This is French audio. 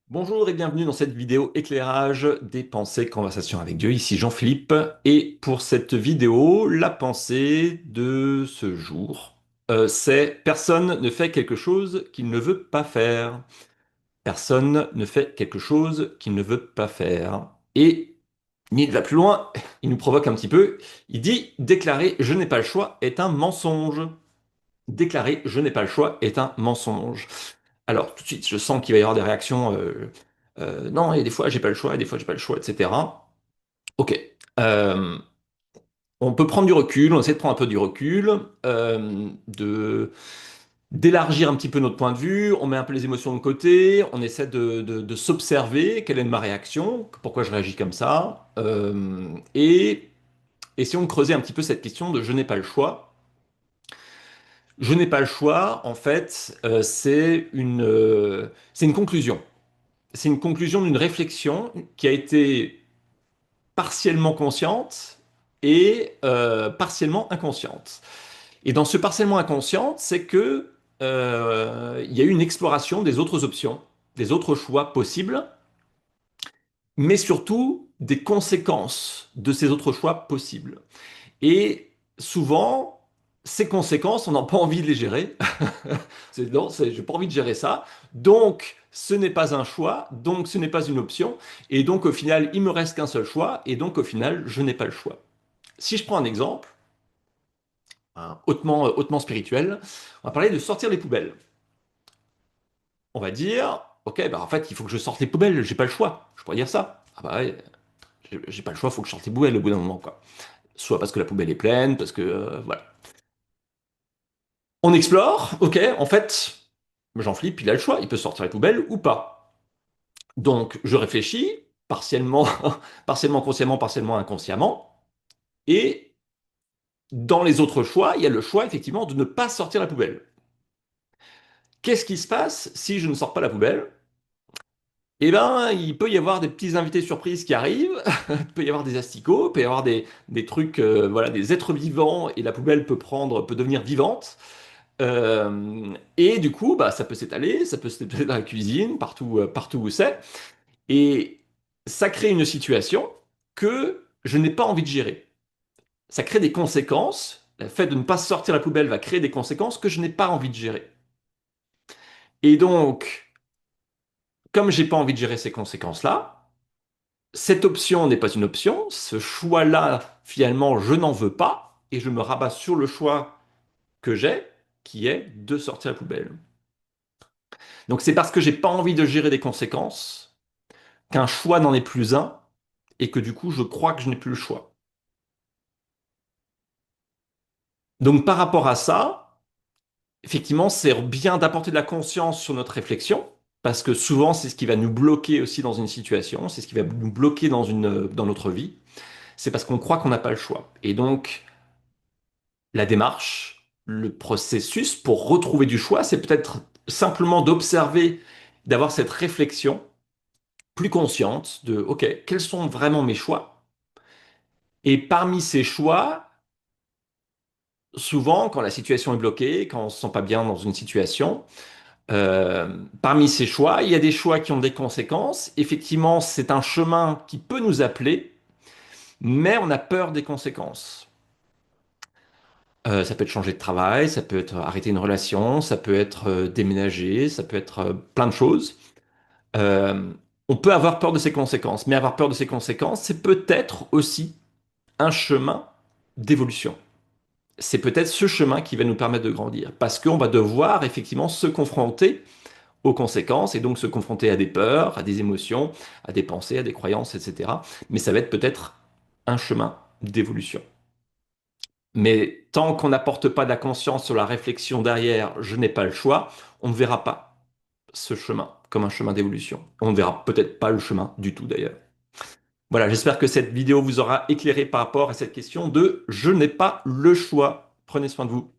Bonjour et bienvenue dans cette vidéo éclairage des pensées conversation avec Dieu. Ici Jean-Philippe et pour cette vidéo, la pensée de ce jour, c'est personne ne fait quelque chose qu'il ne veut pas faire. Personne ne fait quelque chose qu'il ne veut pas faire. Et il va plus loin, il nous provoque un petit peu. Il dit déclarer je n'ai pas le choix est un mensonge. Déclarer je n'ai pas le choix est un mensonge. Alors, tout de suite, je sens qu'il va y avoir des réactions. Non, et des fois, j'ai pas le choix, et des fois, j'ai pas le choix, etc. Ok. Euh, on peut prendre du recul, on essaie de prendre un peu du recul, d'élargir un petit peu notre point de vue, on met un peu les émotions de côté, on essaie de s'observer, quelle est ma réaction, pourquoi je réagis comme ça, et essayons de creuser un petit peu cette question de je n'ai pas le choix. Je n'ai pas le choix, en fait, c'est une conclusion. C'est une conclusion d'une réflexion qui a été partiellement consciente et partiellement inconsciente. Et dans ce partiellement inconsciente, c'est que il y a eu une exploration des autres options, des autres choix possibles, mais surtout des conséquences de ces autres choix possibles. Et souvent, ces conséquences, on n'a pas envie de les gérer. Non, j'ai pas envie de gérer ça. Donc, ce n'est pas un choix, donc ce n'est pas une option. Et donc, au final, il me reste qu'un seul choix. Et donc, au final, je n'ai pas le choix. Si je prends un exemple, hein, hautement spirituel, on va parler de sortir les poubelles. On va dire, ok, bah en fait, il faut que je sorte les poubelles, j'ai pas le choix. Je pourrais dire ça. Ah bah ouais, j'ai pas le choix, il faut que je sorte les poubelles au bout d'un moment, quoi. Soit parce que la poubelle est pleine, parce que voilà. On explore, ok, en fait, Jean-Philippe, il a le choix, il peut sortir les poubelles ou pas. Donc, je réfléchis, partiellement, partiellement consciemment, partiellement inconsciemment, et dans les autres choix, il y a le choix, effectivement, de ne pas sortir la poubelle. Qu'est-ce qui se passe si je ne sors pas la poubelle? Eh ben, il peut y avoir des petits invités surprises qui arrivent, il peut y avoir des asticots, il peut y avoir des trucs, voilà, des êtres vivants, et la poubelle peut devenir vivante. Et du coup, bah, ça peut s'étaler dans la cuisine, partout où c'est. Et ça crée une situation que je n'ai pas envie de gérer. Ça crée des conséquences. Le fait de ne pas sortir la poubelle va créer des conséquences que je n'ai pas envie de gérer. Et donc, comme j'ai pas envie de gérer ces conséquences-là, cette option n'est pas une option. Ce choix-là, finalement, je n'en veux pas. Et je me rabats sur le choix que j'ai, qui est de sortir la poubelle. Donc c'est parce que j'ai pas envie de gérer des conséquences qu'un choix n'en est plus un et que du coup je crois que je n'ai plus le choix. Donc par rapport à ça, effectivement, c'est bien d'apporter de la conscience sur notre réflexion parce que souvent c'est ce qui va nous bloquer aussi dans une situation, c'est ce qui va nous bloquer dans notre vie, c'est parce qu'on croit qu'on n'a pas le choix. Et donc la démarche, le processus pour retrouver du choix, c'est peut-être simplement d'observer, d'avoir cette réflexion plus consciente de, OK, quels sont vraiment mes choix? Et parmi ces choix, souvent, quand la situation est bloquée, quand on se sent pas bien dans une situation, parmi ces choix, il y a des choix qui ont des conséquences. Effectivement, c'est un chemin qui peut nous appeler, mais on a peur des conséquences. Ça peut être changer de travail, ça peut être arrêter une relation, ça peut être déménager, ça peut être plein de choses. Euh, on peut avoir peur de ces conséquences, mais avoir peur de ces conséquences, c'est peut-être aussi un chemin d'évolution. C'est peut-être ce chemin qui va nous permettre de grandir, parce qu'on va devoir effectivement se confronter aux conséquences et donc se confronter à des peurs, à des émotions, à des pensées, à des croyances, etc. Mais ça va être peut-être un chemin d'évolution. Mais tant qu'on n'apporte pas de la conscience sur la réflexion derrière, je n'ai pas le choix, on ne verra pas ce chemin comme un chemin d'évolution. On ne verra peut-être pas le chemin du tout d'ailleurs. Voilà, j'espère que cette vidéo vous aura éclairé par rapport à cette question de je n'ai pas le choix. Prenez soin de vous.